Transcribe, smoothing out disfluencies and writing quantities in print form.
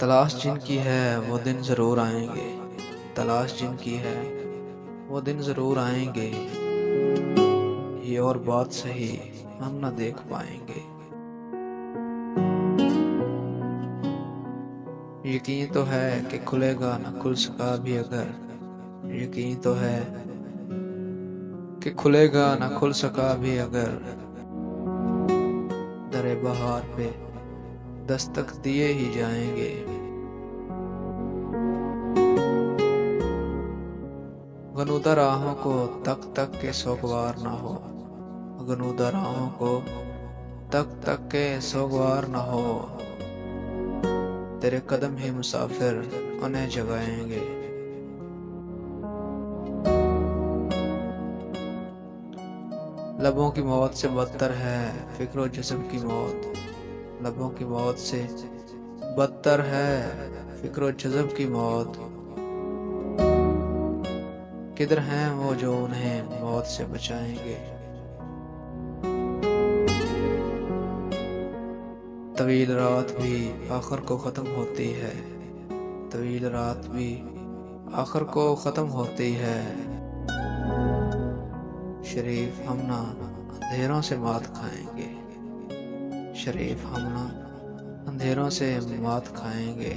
तलाश जिनकी है वो दिन ज़रूर आएंगे, तलाश जिनकी है वो दिन ज़रूर आएंगे। ये और बात सही हम न देख पाएंगे। यकीन तो है कि खुलेगा न खुल सका भी अगर, यकीन तो है कि खुलेगा न खुल सका भी अगर, दरे बहार पे दस्तक दिए ही जाएंगे। गनूदा राहों को तक तक के सोगवार ना हो, गनूदा राहों को तक तक के सोगवार ना हो, तेरे कदम ही मुसाफिर उन्हें जगाएंगे। लबों की मौत से बदतर है फिक्रो जिस्म की मौत, लबों की मौत से बदतर है फिक्रो जज़ब की मौत। किधर हैं वो जो उन्हें मौत से बचाएंगे। तवील रात भी आखिर को ख़त्म होती है, तवील रात भी आखिर को ख़त्म होती है। शरीफ हम ना अंधेरों से मात खाएंगे, शरीफ हम ना अंधेरों से मात खाएंगे।